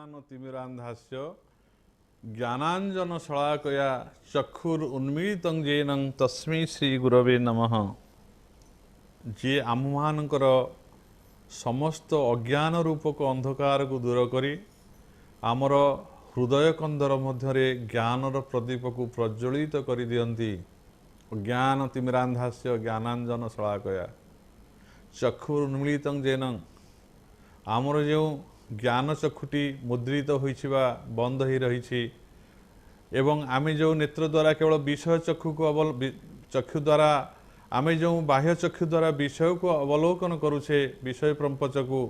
अज्ञानतिमिरान्धस्य ज्ञानाञ्जनशलाकया चक्षुरुन्मीलितं येन तस्मै श्रीगुरवे नमः। जे आमମାନଙ୍କର ସମସ୍ତ ଅଜ୍ଞାନ ରୂପକ ଅନ୍ଧକାରକୁ ଦୂର କରି ଆମର ହୃଦୟ କନ୍ଦର ମଧ୍ୟରେ ଜ୍ଞାନର ପ୍ରଦୀପକୁ ପ୍ରଜ୍ୱଳିତ କରିଦିଅନ୍ତି। ଅଜ୍ଞାନ ତିମିରାନ୍ଧାସ୍ୟ ଜ୍ଞାନାଞ୍ଜନ ଶଳାକୟା ଚକ୍ଷୁରୁନ୍ମୀଳିतं येन ଆମର ଯେଉଁ ଜ୍ଞାନ ଚକ୍ଷୁଟି ମୁଦ୍ରିତ ହୋଇଛି ବା ବନ୍ଦ ହୋଇ ରହିଛି ଏବଂ ଆମେ ଯେଉଁ ନେତ୍ର ଦ୍ୱାରା କେବଳ ବିଷୟ ଚକ୍ଷୁକୁ ଚକ୍ଷୁ ଦ୍ୱାରା ଆମେ ଯେଉଁ ବାହ୍ୟ ଚକ୍ଷୁ ଦ୍ୱାରା ବିଷୟକୁ ଅବଲୋକନ କରୁଛେ ବିଷୟ ପ୍ରପଞ୍ଚକୁ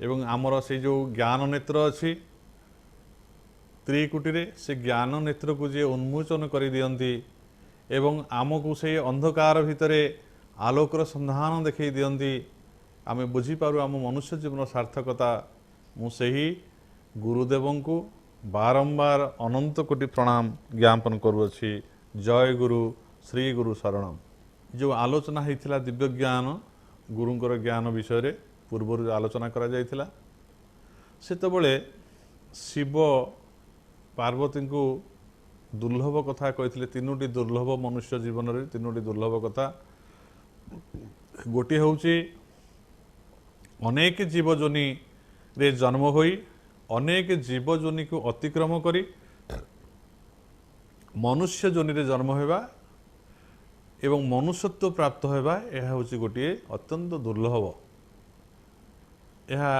ଏବଂ ଆମର ସେ ଯେଉଁ ଜ୍ଞାନ ନେତ୍ର ଅଛି ତ୍ରିକୁଟିରେ ସେ ଜ୍ଞାନ ନେତ୍ରକୁ ଯିଏ ଉନ୍ମୋଚନ କରିଦିଅନ୍ତି ଏବଂ ଆମକୁ ସେଇ ଅନ୍ଧକାର ଭିତରେ ଆଲୋକର ସନ୍ଧାନ ଦେଖାଇ ଦିଅନ୍ତି, ଆମେ ବୁଝିପାରୁ ଆମ ମନୁଷ୍ୟ ଜୀବନ ସାର୍ଥକତା। ମୁଁ ସେହି ଗୁରୁଦେବଙ୍କୁ ବାରମ୍ବାର ଅନନ୍ତ କୋଟି ପ୍ରଣାମ ଜ୍ଞାପନ କରୁଅଛି। ଜୟ ଗୁରୁ ଶ୍ରୀ ଗୁରୁ ଶରଣମ୍। ଯେଉଁ ଆଲୋଚନା ହୋଇଥିଲା ଦିବ୍ୟ ଜ୍ଞାନ ଗୁରୁଙ୍କର ଜ୍ଞାନ ବିଷୟରେ ପୂର୍ବରୁ ଆଲୋଚନା କରାଯାଇଥିଲା, ସେତେବେଳେ ଶିବ ପାର୍ବତୀଙ୍କୁ ଦୁର୍ଲଭ କଥା କହିଥିଲେ। ତିନୋଟି ଦୁର୍ଲଭ ମନୁଷ୍ୟ ଜୀବନରେ ତିନୋଟି ଦୁର୍ଲଭ କଥା। ଗୋଟିଏ ହେଉଛି ଅନେକ ଜୀବଜୋନିରେ ଜନ୍ମ ହୋଇ ଅନେକ ଜୀବଜୋନିକୁ ଅତିକ୍ରମ କରି ମନୁଷ୍ୟ ଜୋନିରେ ଜନ୍ମ ହେବା ଏବଂ ମନୁଷ୍ୟତ୍ୱ ପ୍ରାପ୍ତ ହେବା, ଏହା ହେଉଛି ଗୋଟିଏ ଅତ୍ୟନ୍ତ ଦୁର୍ଲଭ। ଏହା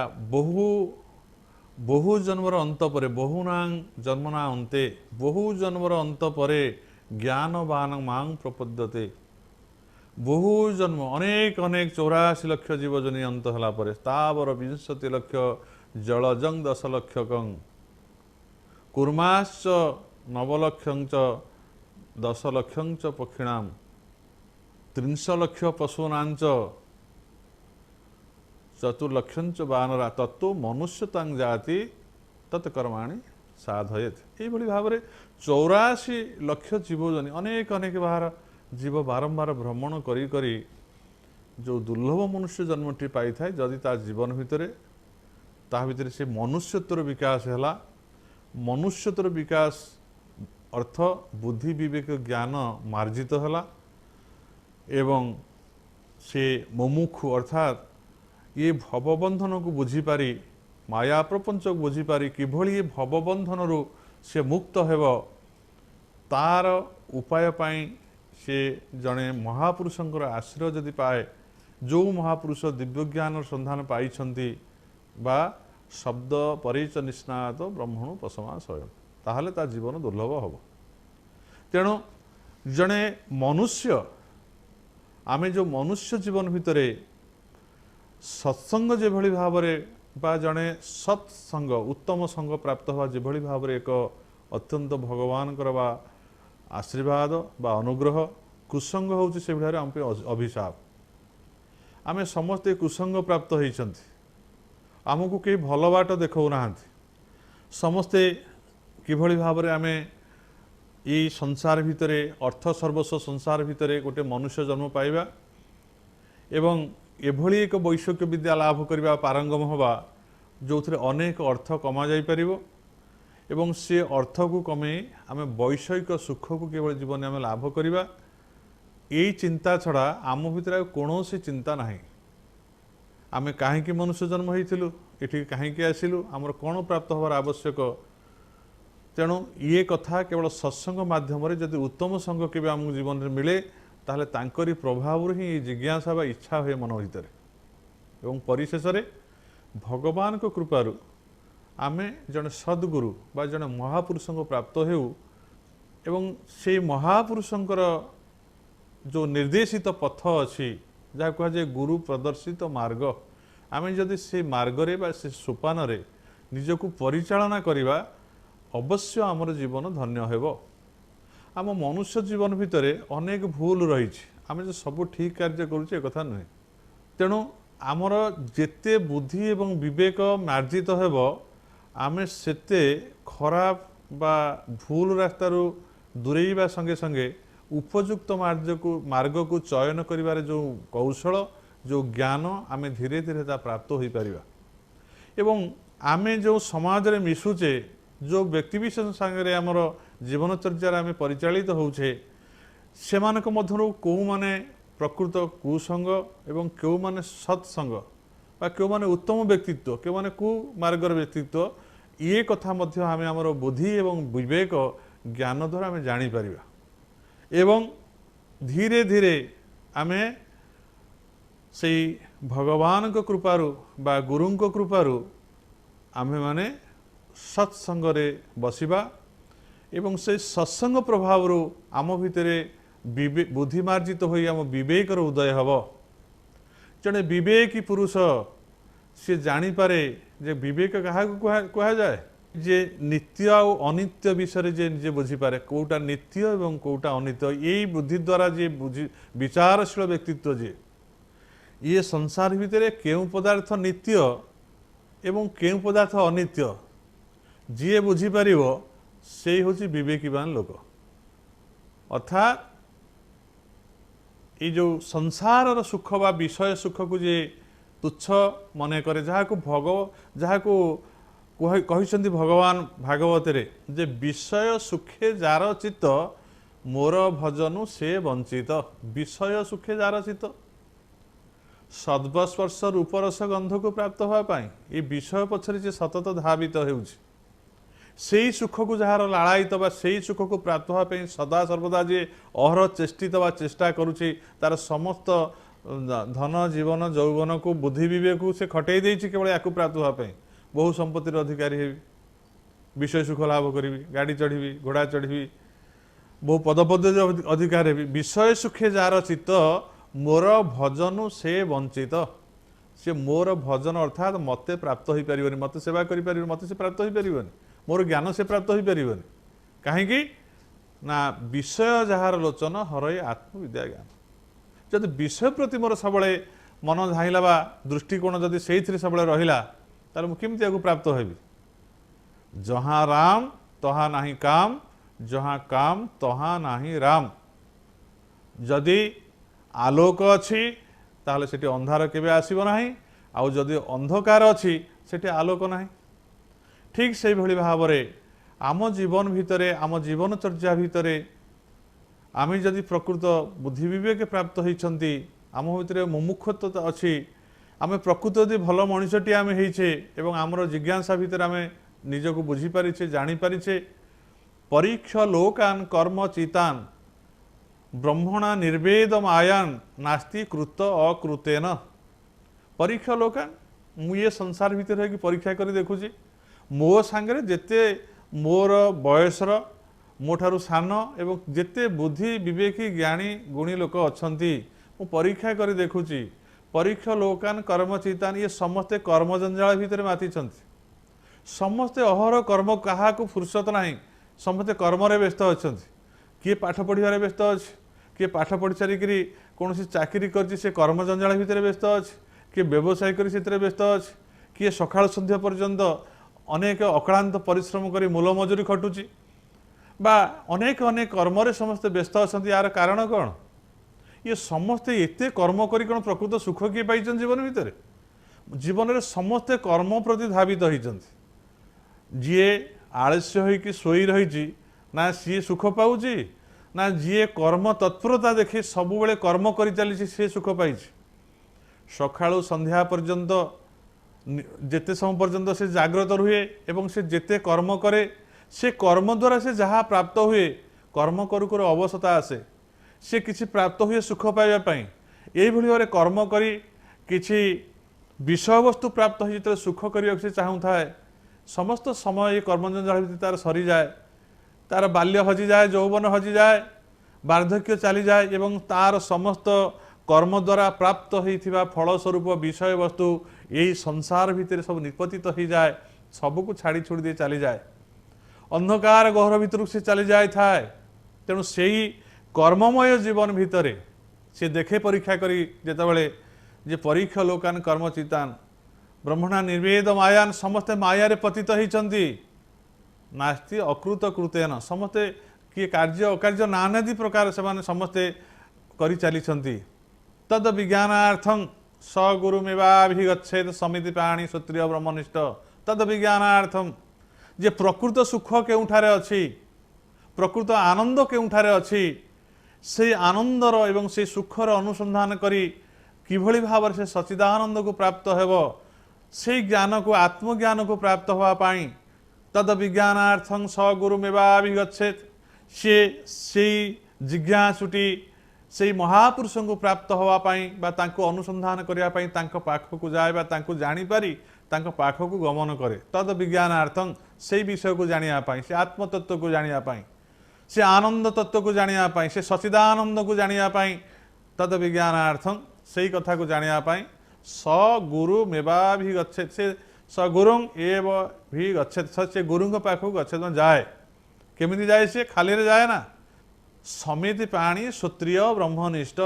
ବହୁ ଜନ୍ମର ଅନ୍ତ ପରେ ବହୁନାଂ ଜନ୍ମନା ଅନ୍ତେ ବହୁ ଜନ୍ମର ଅନ୍ତ ପରେ ଜ୍ଞାନବାନ ମାଂ ପ୍ରପଦ୍ୟତେ। ବହୁ ଜନ୍ମ ଅନେକ 84 ଲକ୍ଷ ଜୀବଜନି ଅନ୍ତ ହେଲା ପରେ ତାବର 20 ଲକ୍ଷ ଜଳଜଂ 10 ଲକ୍ଷ କଂ କୁର୍ମାଶ୍ଚ 9 ଲକ୍ଷଞ୍ଚ 10 ଲକ୍ଷଞ୍ଚ ପକ୍ଷିଣାମ 30 ଲକ୍ଷ ପଶୁନାଞ୍ଚ 4 ଲକ୍ଷଞ୍ଚ ବାନରା ତତ୍ତ୍ୱ ମନୁଷ୍ୟତାଂ ଜାତି ତତ୍ କର୍ମାଣି ସାଧୟେତ୍। ଏଇଭଳି ଭାବରେ 84 ଲକ୍ଷ ଜୀବଜନି ଅନେକ ଜୀବ ବାରମ୍ବାର ଭ୍ରମଣ କରି କରି ଯେଉଁ ଦୁର୍ଲଭ ମନୁଷ୍ୟ ଜନ୍ମଟି ପାଇଥାଏ, ଯଦି ତା ଜୀବନ ଭିତରେ ତା ଭିତରେ ସେ ମନୁଷ୍ୟତ୍ୱର ବିକାଶ ହେଲା, ମନୁଷ୍ୟତ୍ୱର ବିକାଶ ଅର୍ଥ ବୁଦ୍ଧି ବିବେକ ଜ୍ଞାନ ମାର୍ଜିତ ହେଲା ଏବଂ ସେ ମୁମୁକ୍ଷୁ ଅର୍ଥାତ୍ ଇଏ ଭବବନ୍ଧନକୁ ବୁଝିପାରି ମାୟା ପ୍ରପଞ୍ଚକୁ ବୁଝିପାରି କିଭଳି ଏ ଭବବନ୍ଧନରୁ ସେ ମୁକ୍ତ ହେବ ତାର ଉପାୟ ପାଇଁ ସେ ଜଣେ ମହାପୁରୁଷଙ୍କର ଆଶ୍ରୟ ଯଦି ପାଏ, ଯେଉଁ ମହାପୁରୁଷ ଦିବ୍ୟଜ୍ଞାନର ସନ୍ଧାନ ପାଇଛନ୍ତି ବା ଶବ୍ଦ ପରିଚ ନିଷ୍ଣାତ ବ୍ରହ୍ମଣୁ ପଶମା ସ୍ୱୟଂ, ତାହେଲେ ତା ଜୀବନ ଦୁର୍ଲଭ ହେବ। ତେଣୁ ଜଣେ ମନୁଷ୍ୟ, ଆମେ ଯେଉଁ ମନୁଷ୍ୟ ଜୀବନ ଭିତରେ ସତ୍ସଙ୍ଗ ଯେଭଳି ଭାବରେ ବା ଜଣେ ସତ୍ସଙ୍ଗ ଉତ୍ତମ ସଙ୍ଗ ପ୍ରାପ୍ତ ହେବା ଯେଭଳି ଭାବରେ ଏକ ଅତ୍ୟନ୍ତ ଭଗବାନଙ୍କର ବା ଆଶୀର୍ବାଦ ବା ଅନୁଗ୍ରହ, କୁସଙ୍ଗ ହେଉଛି ସେଭଳି ଆମ ପାଇଁ ଅଭିଶାପ। ଆମେ ସମସ୍ତେ କୁସଙ୍ଗ ପ୍ରାପ୍ତ ହୋଇଛନ୍ତି, ଆମକୁ କେହି ଭଲ ବାଟ ଦେଖାଉନାହାନ୍ତି। ସମସ୍ତେ କିଭଳି ଭାବରେ ଆମେ ଏଇ ସଂସାର ଭିତରେ ଅର୍ଥ ସର୍ବସ୍ୱ ସଂସାର ଭିତରେ ଗୋଟେ ମନୁଷ୍ୟ ଜନ୍ମ ପାଇବା ଏବଂ ଏଭଳି ଏକ ବୈଷୟିକ ବିଦ୍ୟା ଲାଭ କରିବା ପାରଙ୍ଗମ ହେବା ଯେଉଁଥିରେ ଅନେକ ଅର୍ଥ କମାଯାଇପାରିବ ଏବଂ ସେ ଅର୍ଥକୁ କମେଇ ଆମେ ବୈଷୟିକ ସୁଖକୁ କେବଳ ଜୀବନରେ ଆମେ ଲାଭ କରିବା, ଏଇ ଚିନ୍ତା ଛଡ଼ା ଆମ ଭିତରେ ଆଉ କୌଣସି ଚିନ୍ତା ନାହିଁ। ଆମେ କାହିଁକି ମନୁଷ୍ୟ ଜନ୍ମ ହୋଇଥିଲୁ, ଏଠିକି କାହିଁକି ଆସିଲୁ, ଆମର କ'ଣ ପ୍ରାପ୍ତ ହେବାର ଆବଶ୍ୟକ। ତେଣୁ ଇଏ କଥା କେବଳ ସତ୍ସଙ୍ଗ ମାଧ୍ୟମରେ ଯଦି ଉତ୍ତମ ସଙ୍ଗ କେବେ ଆମକୁ ଜୀବନରେ ମିଳେ, ତାହେଲେ ତାଙ୍କରି ପ୍ରଭାବରୁ ହିଁ ଏ ଜିଜ୍ଞାସା ବା ଇଚ୍ଛା ହୁଏ ମନ ଭିତରେ ଏବଂ ପରିଶେଷରେ ଭଗବାନଙ୍କ କୃପାରୁ ଆମେ ଜଣେ ସଦ୍ଗୁରୁ ବା ଜଣେ ମହାପୁରୁଷଙ୍କ ପ୍ରାପ୍ତ ହେଉ ଏବଂ ସେଇ ମହାପୁରୁଷଙ୍କର ଯେଉଁ ନିର୍ଦ୍ଦେଶିତ ପଥ ଅଛି, ଯାହା କୁହାଯାଏ ଗୁରୁ ପ୍ରଦର୍ଶିତ ମାର୍ଗ, ଆମେ ଯଦି ସେ ମାର୍ଗରେ ବା ସେ ସୋପାନରେ ନିଜକୁ ପରିଚାଳନା କରିବା, ଅବଶ୍ୟ ଆମର ଜୀବନ ଧନ୍ୟ ହେବ। ଆମ ମନୁଷ୍ୟ ଜୀବନ ଭିତରେ ଅନେକ ଭୁଲ ରହିଛି, ଆମେ ଯେ ସବୁ ଠିକ୍ କାର୍ଯ୍ୟ କରୁଛେ ଏକଥା ନୁହେଁ। ତେଣୁ ଆମର ଯେତେ ବୁଦ୍ଧି ଏବଂ ବିବେକ ମାର୍ଜିତ ହେବ, ଆମେ ସେତେ ଖରାପ ବା ଭୁଲ ରାସ୍ତାରୁ ଦୂରେଇବା ସଙ୍ଗେ ସଙ୍ଗେ ଉପଯୁକ୍ତ ମାର୍ଗକୁ ଚୟନ କରିବାରେ ଯେଉଁ କୌଶଳ, ଯେଉଁ ଜ୍ଞାନ ଆମେ ଧୀରେ ଧୀରେ ତା ପ୍ରାପ୍ତ ହୋଇପାରିବା। ଏବଂ आमे जो समाज रे मिशुचे जो व्यक्तिविशेष सागर आमर जीवनचर्यार आम परिचालित होछे सेमानक मध्यरु को माने प्रकृत कुसंग एवं क्यों माने सत्संग बा क्यों माने उत्तम व्यक्तित्व क्यों माने कु मार्गर व्यक्तित्व ये कथा मध्य आम आमर बुद्धि एवं विवेक ज्ञान द्वारा आम जानी परिबा एवं धीरे धीरे आमे से भगवान को कृपारु बा गुरु को कृपारु आमे माने सत्संग रे बसिबा एवं से सत्संग प्रभाव आम भितरे बुद्धिमार्जित हो आम विवेकर उदय हब जड़े विवेकी पुरुष सी जानीपे जे विवेक क्या कह जाए जे नित्य आ अनित्य विषय जे निजे बुझीपे कौटा नित्य एवं कौटा अनित्य यही बुद्धि द्वारा जे विचारशील व्यक्तित्व जे ये संसार भितर केउ पदार्थ नित्य एवं केउ पदार्थ अनित्य जी बुझीपर से हूँ विवेकीवान लोक अर्थात ये जो संसार सुख बा विषय सुख को जे तुच्छ मन करे जहाँ को कहते भगवान भागवत रे जे विषय सुखे जार चित्त मोर भजनु से वंचित विषय सुखे जार चित्त सद्वस्पर्श रूपरस गंध को प्राप्त होगापाई ये विषय पछरे जे सतत धावित होउछि से सुख को जार लाड़ायित बा से सुख को प्राप्त होगापाई सदा सर्वदा जे अहर चेष्टित बा चेष्टा करुछि तार समस्त धन जीवन यौवन को बुद्धि विवेक को से खटई देछि केवल याकु प्राप्त होगापाई बहु संपत्तिर अधिकारी हेबी विषय सुख लाभ करी गाड़ी चढ़ी घोड़ा चढ़ी बहु पदपद अधिकार हेबी विषय सुखे जार चित्त मोर भजनु से वंचित से मोर भजन अर्थात मते प्राप्त हो पारिबनी मते सेवा करि पारिबनी मते से प्राप्त हो पारिबनी मोर ज्ञान से प्राप्त हो पारिबनी काहेकि ना विषय जहार लोचन हरय आत्मविद्या ज्ञान जदि विषय प्रति मोर सबले मन धाइला बा दृष्टिकोण जदि सेइथिरे सबले रहिला ताले मु केमति आगु प्राप्त हेबी जहाँ राम तहाँ नाही काम जहाँ काम तहाँ नाही राम जदि आलोक अच्छी ताहले सेठी अंधार केबे आसीबो नाही आउ जदि अंधकार अच्छी सेठी आलोक नाही ठीक से भली भावरे आम जीवन भितरे आम जीवनचर्या भितरे आम जदि प्रकृत बुद्धि विवेक प्राप्त होइछंती आम भितरे मुमुक्षुता अच्छी आम प्रकृत यदि भल मनिषटी आम होइछे एवं आमर जिज्ञासा भितर आम निजको बुझी पारिछे जानि पारिछे परीक्ष लोकान कर्म चितान ब्रह्मणा निर्वेद मायान नास्ति कृत अकृतेन परीक्षा लोकान मु ये संसार भितर कि परीक्षा करी देखुची मो सांगरे जेते मोर बयसर मोठारु सान एवं जेते बुद्धि विवेकी ज्ञानी गुणी लोक अछंती मु परीक्षा करी देखुची परीक्षा लोकान कर्मचितान ये समस्ते कर्म जंजाल भितर माति छंती समस्ते अहर कर्म कहा को फुर्सत नाही समस्ते कर्म रे व्यस्त अछंती किए पाठ पढ़िबारे व्यस्त अछि किए पाठ पढ़ी सारिकी कौन चाकरी कर से कर्म जंजाल भितर व्यस्त अच्छे किए व्यवसाय कर व्यस्त अच्छे किए सकाल संध्या पर्यंत अनेक अक्लांत परिश्रम कर मूल मजूरी खटुची बा अनेक अनेक कर्म समस्ते व्यस्त अच्छा यार कारण कौन ये समस्ते एते कर्म करी कौन प्रकृत सुख किए पाई जीवन भितर जीवन में समस्ते कर्म प्रति धावित होती जीए आलस्य होइकी सोई रही ना सी सुख पाउची ना जी कर्म तत्परता देखे सबु बेले कर्म कर चली सी सुख पाई सकाळु संध्या पर्यंत जेते समय पर्यंत से जाग्रत रुहे एवं से जेते कर्म करे से कर्म द्वारा से जहाँ प्राप्त हुए कर्म करू करू अवसता आसे से किछि प्राप्त हुए सुख पाइबा पई एई भली भाबरे कर्म करी किछि विषय वस्तु प्राप्त हो जिते सुख करिया से चाहू थाए समस्त समय ये कर्मजंजाल भितर तार सरी जाए तार बाल्य हजि जाए यौवन हजि जाए वार्धक्य चली जाए एवं तार समस्त कर्म द्वारा प्राप्त होइथिबा फलस्वरूप विषय वस्तु यही संसार भितर सब निपतित हो जाए सबको छाड़ी छोड़ दे चली जाए अंधकार गहर भितर से चली जाए थाए तेणु से कर्ममय जीवन भितर से देखे परीक्षा करी जेतेबेले जे परीक्षा लोकान कर्मचितान ब्रह्मणा निर्वेद मायान समस्ते माया रे पतित होइछंती नास्ति अकृत कृतेन समस्ते किए कार्य अकार्य नानादि प्रकार से समस्ते करि चलीछंती तद विज्ञानार्थं स गुरुमेवाभिगच्छेत समिति प्राणी क्षत्रिय ब्रह्मनिष्ठ तद विज्ञानार्थम जे प्रकृत सुख केउठारे अछि प्रकृत आनंद केउठारे अछि से आनंदर एवं से सुखर अनुसंधान करी किभଳି भाव से सच्चिदानंद को प्राप्त हेब से ज्ञान को आत्मज्ञान को प्राप्त होवा पाई तद विज्ञानार्थं स गुरुमेवाभिगच्छेत् से जिज्ञासुटी से महापुरुष को प्राप्त होवा पाई बा तांको अनुसंधान करिया पाई तांको पाखक जाए बा तांको जानी पारी तांको पाखक गमन करे तद विज्ञानार्थं से विषय को जानिया पाई से आत्म तत्व को जानिया पाई से आनंद तत्व को जानिया पाई से सच्चिदानंद को जानिया पाई तद विज्ञानार्थं से कथा को जानिया पाई स गुरुमेवाभिगच्छेत् से स गुरुं एव भी गच्छेत् से गुरुं को पाखक गच्छेत् जाए केमिति जाए से खाली रे जाए ना समिति पाणी श्रोत्रिय ब्रह्मनिष्ठ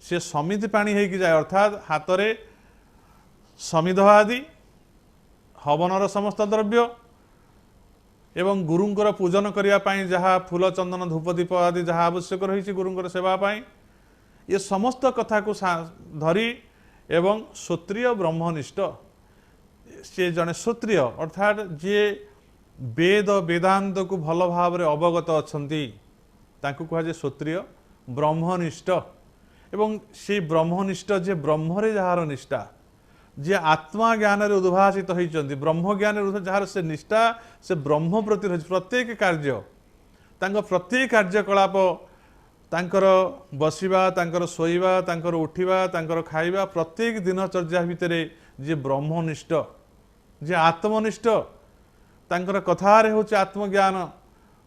से समिति पाणी होगी जाए अर्थात हाथ में समिध आदि हवनर समस्त द्रव्य एवं गुरुंकर पूजन करने जहाँ फूल चंदन धूप दीप आदि जहाँ आवश्यक रही गुरुंकर सेवा पाई ये समस्त कथा को धरी एवं श्रोत्रिय ब्रह्मनिष्ठ से जड़े श्रोत्रिय अर्थात जे वेद वेदांत को भल भाव अवगत अच्छी कहुए श्रोत्रिय ब्रह्मनिष्ठ एवं से ब्रह्मनिष्ठ जे ब्रह्मरे जार निष्ठा जे आत्मा ज्ञान उद्भाषित होती ब्रह्म ज्ञान जार से निष्ठा से ब्रह्म प्रति रही प्रत्येक कार्य प्रत्येक कार्यकलाप तांकर बसिबा तांकर शोइबा तांकर उठिबा तांकर खाइबा प्रत्येक दिनचर्या भितर जे ब्रह्मनिष्ठ जे आत्मनिष्ठ तांकर कथारे होचे आत्मज्ञान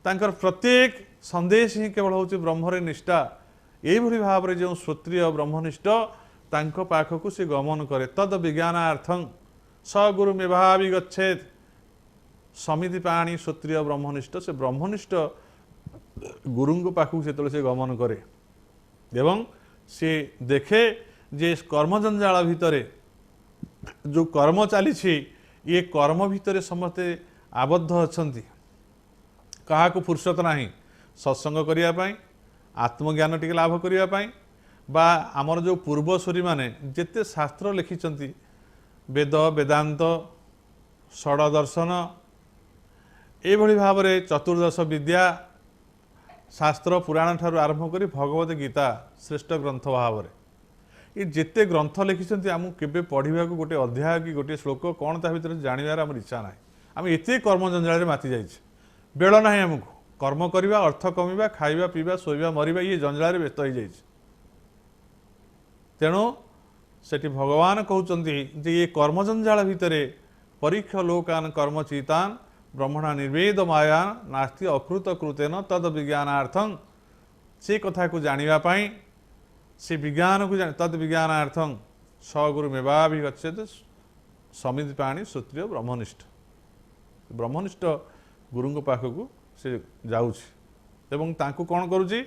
तांकर प्रत्येक संदेश ही केवल होचे ब्रह्मरे निष्ठा एभली भाव में जो श्रोत्रिय ब्रह्मनिष्ठ तांको पाखकु से गमन करे तद विज्ञानार्थं स गुरुमेवाभिगच्छेत् समिति पाणी श्रोत्रिय ब्रह्मनिष्ठ से ब्रह्मनिष्ठ गुरुंग पाखकु से गमन करे एवं से देखे जे कर्मजंजाल भितर जो कर्म चली ये कर्म भितर समस्ते आबद्ध अच्छी क्या फुर्सत नहीं सत्संग करने आत्मज्ञान टिके लाभ करने बा आमर जो पूर्वसूरी माने जेते शास्त्र लिखिं वेद वेदांत षड दर्शन एभली भाव में चतुर्दश विद्या शास्त्र पुराण ठारू आरंभ कर भगवत गीता श्रेष्ठ ग्रंथ भाव में ये जिते ग्रंथ लिखिं आमको केवे पढ़ा को गोटे अध्याय कि गोटे श्लोक कौन ता भर जानवर आम इच्छा ना आम एत कर्म जंजाल माति जाइए बेल ना आमको कर्म करवा अर्थ कमिबा खाइबा पीवा शोइबा मरिबा ये जंजाल व्यस्त हो जाइए तेणु सेठी भगवान कहते जे ये कर्म जंजाल भितर परीक्ष लोकान कर्म चितान ब्रह्मणा निर्वेद मायान नास्ति अकृत कृतेन तद विज्ञानार्थं से कथा को जानापी से विज्ञान को तद विज्ञानार्थं स गुरुमेवाभिगच्छेत् समिति पाणी श्रोत्रिय ब्रह्मनिष्ठ गुरु पाखक से जाऊँ कौन करुँची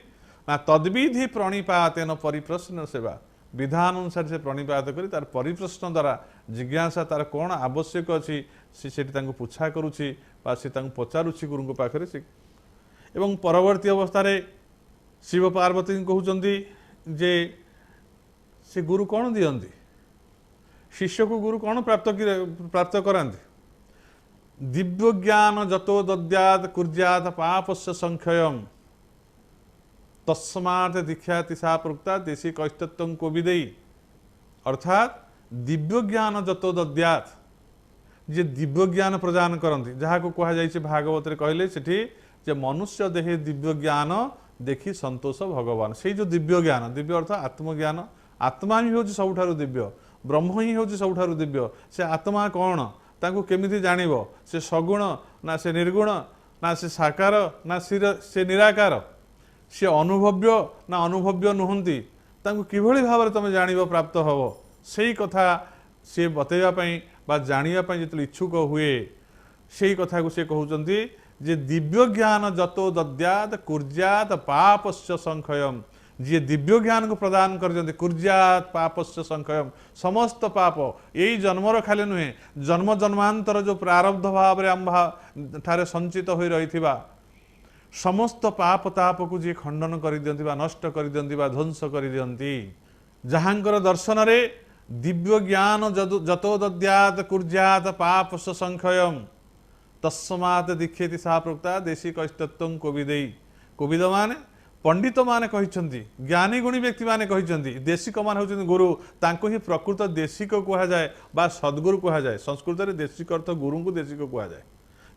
ना तद्विधि प्रणिपातेन परिप्रश्न सेवा विधान अनुसार से प्रणिपात करी तार परिप्रश्न द्वारा जिज्ञासा तार कौन आवश्यक अच्छी से पूछा करुँची पचारुची गुरु पाखे से एवं परवर्ती अवस्था शिव पार्वती कहते जे से गुरु कौन दियंती शिष्य को गुरु कौन प्राप्त करांती दिव्य ज्ञान जतो दद्यात् कुर्यात् पापस्य संक्षयम् तस्मात् दीक्षा तिसा प्रोक्ता देशी कैस्तत्वं को विदेयी अर्थात दिव्य ज्ञान जतो दद्यात् जे दिव्य ज्ञान प्रदान करती जहाँ को कह जाइए भागवत कहले सेठी जे मनुष्य देहे दिव्य ज्ञान देखी संतोष भगवान से जो दिव्य ज्ञान दिव्य अर्थ आत्मज्ञान आत्मा ही हूँ सबुठारु दिव्य ब्रह्म ही हूँ सबुठारु दिव्य से आत्मा कौन ताकू केमिति जानिब से सगुण ना से निर्गुण ना से साकार ना से निराकार से अनुभव्य ना अनुभव्य नुहंती ताकू किभଳି भाव तुम जानिब प्राप्त हब से कथा से बतैवाई बा जानियापाई जो इच्छुक हुए से कथा को से कहते जे दिव्य ज्ञान जतो दद्यात् कुर्यात् पापस्य संक्षयम् जी दिव्य ज्ञान को प्रदान कर कुर्यात् पापस्य संक्षयम् समस्त पाप यही जन्मर खाली नुहे जन्म जन्मांतर जो प्रारब्ध भाव आम ठारे संचित हो रही समस्त पाप ताप को जी खंडन कर दियंती नष्ट कर दियंती ध्वंस कर दियंती जहाँकर दर्शन रे दिव्य ज्ञान जतो दद्यात कुर्जात पाप संख्यम तस्मात् दीक्षेति सा प्रोक्ता देशी कस्तत्व कोविदई। कोविद माने पंडित माने कहिसंती, ज्ञानी गुणी व्यक्ति माने कहिसंती, देशिक मान होउछन्ति गुरु, तांको ही प्रकृत देशिक कुहा जाए बा सद्गुरु कुहा जाए। संस्कृत रे देशिक अर्थ गुरु को देशिक कुहा जाए।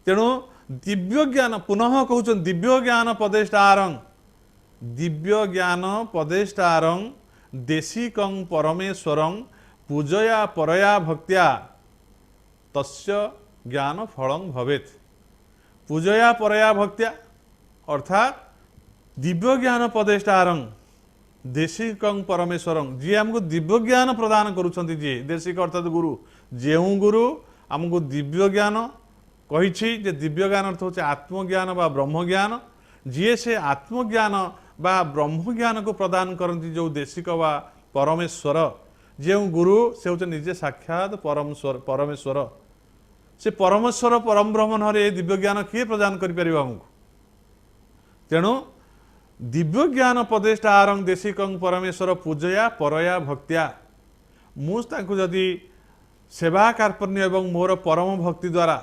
तेणु दिव्य ज्ञान पुनः कहउछन दिव्य ज्ञान पदेष्टारं, दिव्य ज्ञान पदेष्टारं देशिकं परमेश्वरं पूजया परया भक्त्या तस्य ज्ञान फलं भवेत्। पूजया परया भक्त्या अर्थात दिव्य ज्ञान पदेष्टारं देशिकं परमेश्वरं, जी आमको दिव्य ज्ञान प्रदान करुछंती, जी देशिक अर्थात गुरु, जेउ गुरु आमको दिव्य ज्ञान कहिछि जे दिव्य ज्ञान अर्थ होचे आत्मज्ञान बा ब्रह्मज्ञान। जी से आत्मज्ञान बा ब्रह्मज्ञान को प्रदान करती जो देशिक बा परमेश्वर, जो गुरु से होचे निजे साक्षात परमेश्वर। से परमेश्वर परम ब्रह्म हरे दिव्य ज्ञान किए प्रदान करि परिबा हमको। तेणु दिव्य ज्ञान पदेष्टारं देशिकं परमेश्वर पूजया परया भक्त्या, मुझे जदि सेवा कार्पण्य एवं मोर परम भक्ति द्वारा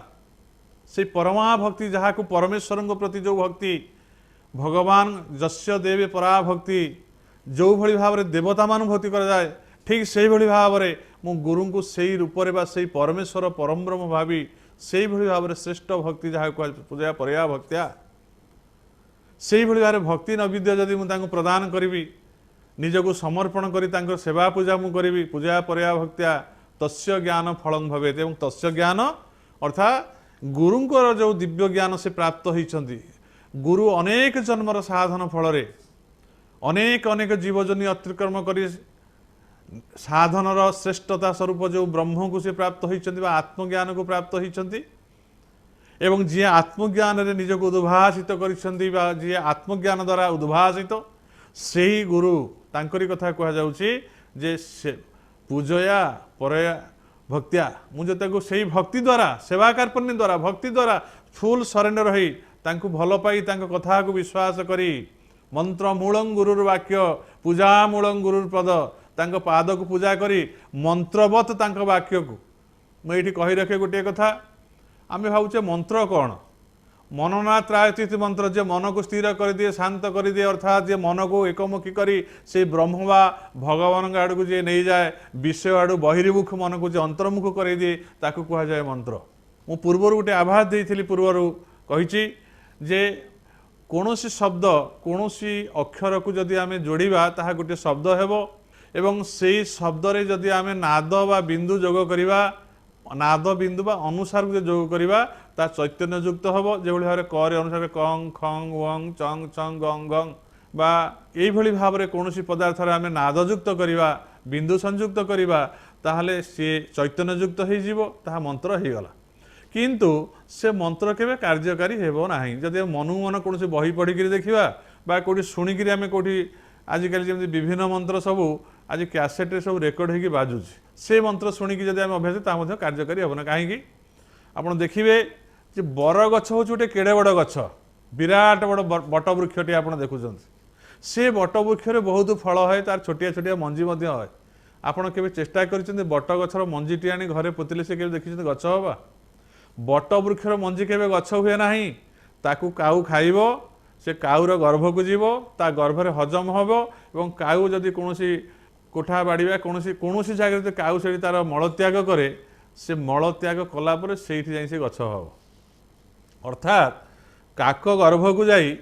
से परमा भक्ति जहाँ को परमेश्वर प्रति जो भक्ति भगवान जस्य देवे परा भक्ति जो भली भाव में देवता मान भक्ति करा जाए, ठीक से भली भाव में मु गुरु को सही रूप में बा सही परमेश्वर परम ब्रह्म भावी से भली भाव में श्रेष्ठ भक्ति जहाँ को पूजा परया भक्त्या से भली भाव भक्ति नैवेद्य जदि मुझे प्रदान करी निजको समर्पण करी तांकर सेवा पूजा मु करी पूजा परया भक्त्या तस्य ज्ञान फलं भवेत्। एवं तस्य ज्ञान अर्थात गुरुंकर जो दिव्य ज्ञान से प्राप्त होइछंती, गुरु अनेक जन्मर साधन फल अनेक अनेक जीवजनी अतिक्रम करी साधनर श्रेष्ठता स्वरूप जो ब्रह्म को से प्राप्त होइछंती बा आत्मज्ञान को प्राप्त होइछंती। एवं जी आत्मज्ञान रे निजको उद्भासित करिछंती बा जी आत्मज्ञान द्वारा उद्भासित सेही गुरु तांकरी कथा कहा जाउछि जे पूजया परया भक्त्या, मुझे से भक्ति द्वारा सेवा कार्पण्य द्वारा भक्ति द्वारा फुल सरेंडर रही तांको भल पाई तांको कथा को विश्वास करी मंत्र मूलं गुरुर वाक्य पूजा मूलं गुरुर पद तांको पाद को पूजा करी मंत्रवत तांको वाक्य को मुझे कही रखे गोटे कथा आमे भावुचे मंत्र कौन मनना त्रायती मंत्र जे मन को स्थिर कर दिए शांत कर दिए अर्थात जे मन को एकमुखी करी से ब्रह्म बा भगवान आड़ को जे नहीं जाए विषय आड़ बहिर्मुख मन को जे अंतर्मुख कर दिए ताकू कहा जाए मंत्र। मु पूर्वर गोटे आभास देइथिली पूर्वर कहिछि जे कोनोसी शब्द कोनोसी अक्षर को जदि आमे जोड़िबा ताहा गोटे शब्द हेबो एवं सेही शब्द रे जदि आमे नाद बा बिंदु जोग करिबा नाद बिंदु बा अनुसार को जोग करिबा ता चैतन्य युक्त हम जो भाव कर अनुसार कं खंग वंग चंग चंग गंग गंग बा यही भाव में कौन पदार्थ आम नादयुक्त करवा बिंदु संयुक्त करवा ताहले सी चैतन्य युक्त हो मंत्र हो गला। किंतु से मंत्र केवे कार्यकारी हेबो नाही जदि मनु मन कौन बही पढ़ी देखा बा कौटी शुणिकी आम कौटी आजिकल जमी विभिन्न मंत्र सबू आज कैसेट्रे सब रेकर्ड होगी बाजुची से मंत्र शुणिकी जब आम अभ्यास ता कार्यकारी हेबना कहीं आप देखिए जे बर गछ हूँ गोटे केड़े बड़ गछ विराट बड़ बट वृक्षटे आप देखुं से बट वृक्ष बहुत फल है तार छोटिया छोटिया मंजी है आपड़ के चेष्टा कर बट गछर मंजीटी आनी घरे पोतिले से देखी गछ हवा बट वृक्षर मंजी के गछ हुए ना ताकू काऊ खाइब से काऊर गर्भ को जीव ता गर्भरे हजम हम और काऊ जदि कौन कोठा बाड़िया कौन जगह काऊ से तार मलत्याग करे से मलत्याग कलापर से गछ हम अर्थात काक गर्भ को जाई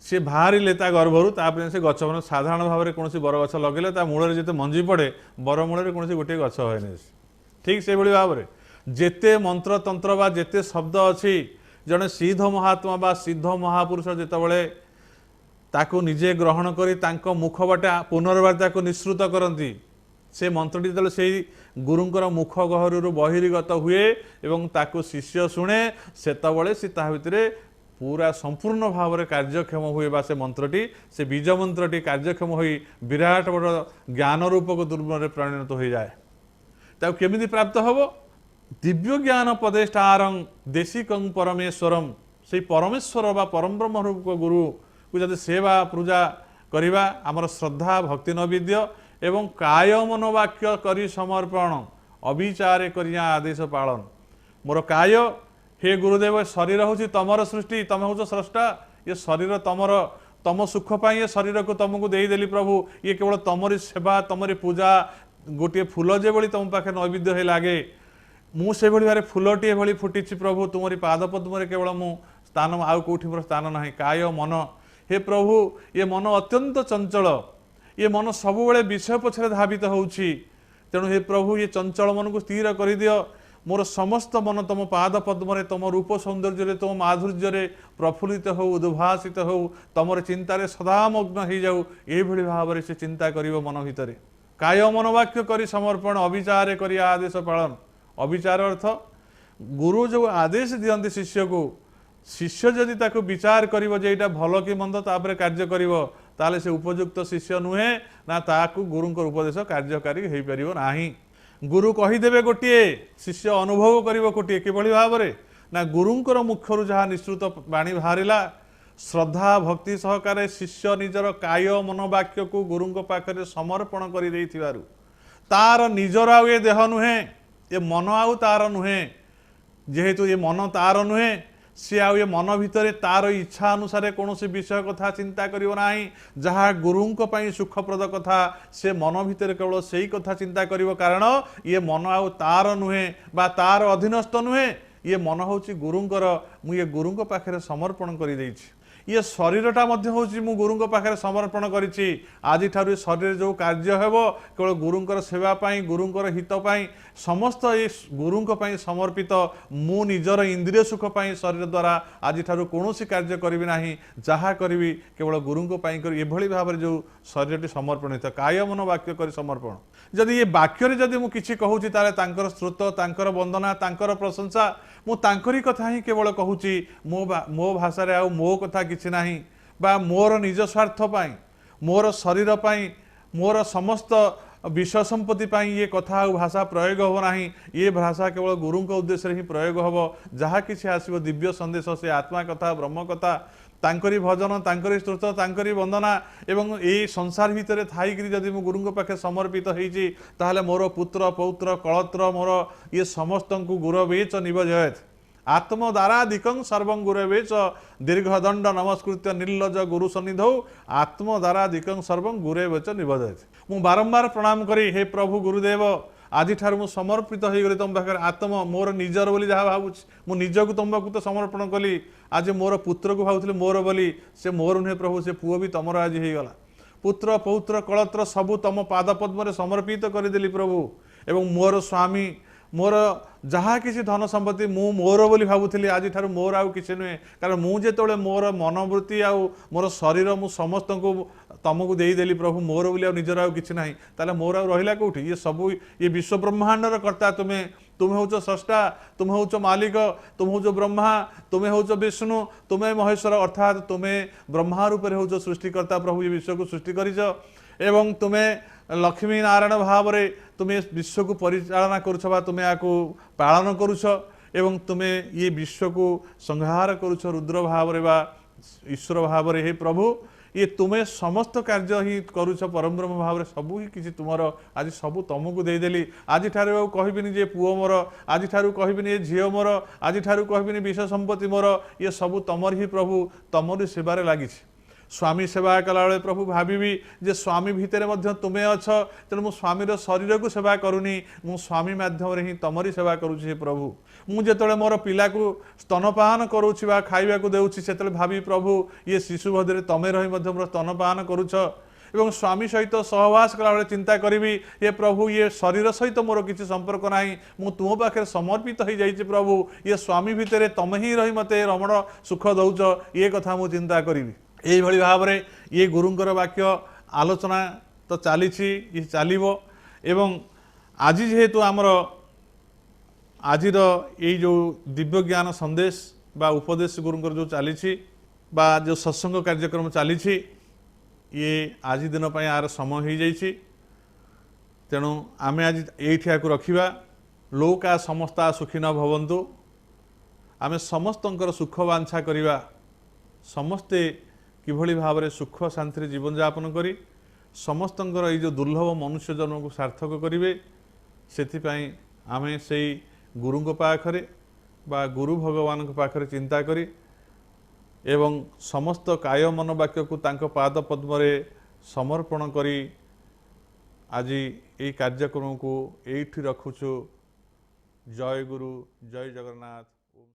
सी बाहर ता गर्भर तापर से गछ मैंने साधारण भाव में कौन बर गछ लगे ता मूल जिते मंजी पड़े बर मूल कौन गोटे गछ है ठीक से भाव में जेते मंत्र तंत्र बा जेते शब्द अच्छी जड़े सिद्ध महात्मा बा सिद्ध महापुरुष जितेबाला ताकू निजे ग्रहण कर मुख बाटे पुनर्बार ताकू निःसृत करती से मंत्रटी जो से गुरुंकर मुख गहरु बहिर्गत हुए एवं ताकू शिष्य शुणे सेतबले सी ता भितरे पूरा संपूर्ण भाव में कार्यक्षम हुए बा से मंत्रटी से बीज मंत्रटी कार्यक्षम हो विराट बड़ ज्ञान रूपक दुर्बल परिणत हो जाए। ताकू केमिति प्राप्त हम दिव्य ज्ञान पदेष्टारं देशिकं परमेश्वरम से परमेश्वर बा परम ब्रह्म रूप गुरु को जब सेवा पूजा करवा आमर श्रद्धा भक्ति नैवेद्य एवं काय मनोवाक्य करी समर्पण अविचारे करिया आदेश पालन। मोर काय हे गुरुदेव शरीर हूँ तमर सृष्टि, तुम हूँ स्रष्टा, ये शरीर तमर, तम सुख पाई ये शरीर को तुमको देदेली प्रभु, ये केवल तमरी सेवा तमरी पूजा, गोटे फूल जो भाई तुम पाखे नैवेद्य है लगे, मुझे भाव फूलटे भाई फुटी प्रभु तुमरी पाद पद्म केवल मु स्थान आउ कौटी मोर स्थान ना। काय मन हे प्रभु ये मन अत्यंत चंचल, ये मन सबुबले विषय पछरे धावित होउछि, तेणु हे प्रभु ये चंचल मन को स्थिर कर दियो। मोर समस्त मन तुम पाद पद्म तुम रूप सौंदर्य तुम माधुर्य प्रफुल्लित हो, उद्भासित हो, तुम चिंतार सदामग्न हो जाऊ, ये भाव से चिंता कर मन भितर। काय मनोवाक्य करी समर्पण अविचारे करी आदेश पालन। अविचार अर्थ गुरु जो आदेश दियंती शिष्य को, शिष्य जदि ताको विचार करिवो जे एटा भल कि मंद तापर कार्य करिवो, ताले से उपयुक्त शिष्य नुहे ना, ताकू गुरुंकर उपदेश कार्यकारी हो पारिबो नाही। गुरु कहीदेवे गोटे, शिष्य अनुभव करिवो गोटे। किभली भाव ना गुरुंकर मुखरु जहाँ निश्रुत बाणी बाहरिला, श्रद्धा भक्ति सहकारे शिष्य निजर काय मनोवाक्य को गुरुंक पाखरे समर्पण करि देइथिबारु, तार निजर आउ ये देह नुहे, ये मन आउ तार नुहे, जेहेतु ये मन तार नुहे, सी आउ ये मन भितर तार इच्छा अनुसार कौन विषय कथा चिंता करिवो नाही। जहाँ गुरुंक पई सुखप्रद कथा से मन भितर केवल सेई कथा चिंता करिवो, कारण ये मन आउ तार नुहे बा तार अधीनस्थ नुहे, ये मन होची गुरुंकर, मु ये गुरुंक पाखरे समर्पण करि देइछि। ये शरीरटा मध्य होची मु गुरुंक पाखरे समर्पण करिछि। आज ठारू शरीर जो कार्य हेबो केवल गुरुंकर सेवा पाई, गुरुंकर हित पाई, समस्त ये गुरुंक पाई समर्पित। मु निजर इंद्रिय सुख पाई शरीर द्वारा आज ठारू कोनोसी कार्य करिवि नाही, जहा करिवि केवल गुरुंक पाई करि। एभली भाबरे जो शरीरटी समर्पण हित काय मन वाक्य करि समर्पण। जदि ये वाक्य रे जदि मु किछि कहूछि ताले तांकर स्तुत, तांकर वंदना, तांकर प्रशंसा, मु तांकरी कथा ही केवल कहूछि। मो भाषा रे आउ मो कथा किछि नाही, बा मोर निज स्वार्थ पाई, मोर शरीर पाई, मोर समस्त विषय संपत्ति पाई ये कथा आउ भाषा प्रयोग हो नाही। ये भाषा केवल गुरुंक उद्देश्य ही प्रयोग होबो। जहा किछि आसीबो दिव्य संदेश, से आत्मा कथा, ब्रह्म कथा, तांकरी भजन, तांकरी स्तुत, तांकरी वंदना, एवं ये संसार भितर थाईकरी जदि मु गुरुंक पाखे समर्पित होईछि, ताहले मोर पुत्र पौत्र कलत्र मोर ये समस्त को गुरवेच निबजयत। आत्मदारादिकं सर्वं गुरवेच दीर्घदंड नमस्कृत्य निर्लज गुरु सन्निधौ आत्मदारादिकं सर्वं गुरवेच निबजयत। मु बारंबार प्रणाम करी, हे प्रभु गुरुदेव आज ठार मु समर्पित हो गली तुम पाखे। आत्म मोर निजर बोली जहाँ भावुछि, मु निजक तुमको तो समर्पण कली। आज मोर पुत्र को भावुଥିଲି मोर बोली, से मोर नुहे प्रभु, से पुओ भी तमर आज हो गला। पुत्र पौत्र कलत्र सबु तम पाद पद्म समर्पित करदेली प्रभु। एवं मोर स्वामी, मोर जहाँ किसी धन संपत्ति मु मोर बोली भावुଥିଲି, आज ठार मोर आउ किसी नुहे। कारण मु जेतोले मोर मनोवृत्ति आउ मोर शरीर मु समस्त को तुमको देदेली प्रभु, मोर बोली आ निजर आउ किछि नाही, ताले मोर आउ रहिला कोठी। ये सबु ये विश्व ब्रह्मांडर कर्ता तुमे, तुमे होचो स्रष्टा, तुमे होचो मालिक, तुमे होचो ब्रह्मा, तुमे होचो विष्णु, तुमे महेश्वर, अर्थात तुमे ब्रह्मा रूपे होचो सृष्टिकर्ता प्रभु। ये विश्व को सृष्टि करिछ एवं तुमे लक्ष्मी नारायण भाव रे तुमे विश्व को परिचालना करुछ, बा तुमे आकु पालन करुछ, एवं तुमे ये विश्व को संहार करुछ रुद्र भाव रे बा ईश्वर भाव रे। हे प्रभु ये तुमे समस्त कार्य ही करुछ परम ब्रह्म भाव रे, सबु ही किछि तुमर आज सबु तुमको देदेली। आज ठारू कहबिनी जे पुओ मोर, आज ठारू कहबिनी जे झियो मोर, आज ठारू कहबिनी विषय संपत्ति मोर, ये सबु तमर ही प्रभु, तमरी सेवारे लागिछि। स्वामी सेवा कला बेले प्रभु भाविबी जे स्वामी भितर मध्य तुमे अछ, तेणु मु स्वामीर शरीर को सेवा करूनी, मु स्वामी माध्यम रे ही तमरी सेवा करूछि। हे प्रभु मु जेतले मोर पिला को स्तनपान करूछि बा खाइबा को देउछि, सेतले भाबी प्रभु ये शिशु भद्रे तमे रही मध्य मोर स्तनपान करूछ। एवं स्वामी सहित सहवास कला बेले चिंता करिबी, हे प्रभु ये शरीर सहित मोर किछि संपर्क नाही, मु तुम पाखे समर्पित हो जाइछि प्रभु। ये स्वामी भितर तमे ही रही मते रमण सुख दउछ, ये कथा मु चिंता करिबी। यही भली भाव में ये गुरुंकर वाक्य आलोचना तो चली ये चलो। एवं आज जेहेतु आमर आज ये जो दिव्य ज्ञान संदेश बा उपदेश गुरुंकर जो चली जो सत्संग कार्यक्रम चली ये आज दिन यार समय हो जाइए, तेणु आमे आज ये रखा। लोका समस्ता सुखी न भवन्तु, आमे समस्तंकर सुख वांछा करिबा, समस्ते किभली भाव में सुख शांति जीवन यापन करी ସମସ୍ତଙ୍କର ଏଇ ଯେଉଁ ଦୁର୍ଲଭ ମନୁଷ୍ୟ ଜନ୍ମକୁ ସାର୍ଥକ କରିବେ। ସେଥିପାଇଁ ଆମେ ସେଇ ଗୁରୁଙ୍କ ପାଖରେ ବା ଗୁରୁ ଭଗବାନଙ୍କ ପାଖରେ ଚିନ୍ତା କରି ଏବଂ ସମସ୍ତ କାୟ ମନ ବାକ୍ୟକୁ ତାଙ୍କ ପାଦ ପଦ୍ମରେ ସମର୍ପଣ କରି ଆଜି ଏହି କାର୍ଯ୍ୟକ୍ରମକୁ ଏଇଠି ରଖୁଛୁ। ଜୟ ଗୁରୁ, ଜୟ ଜଗନ୍ନାଥ।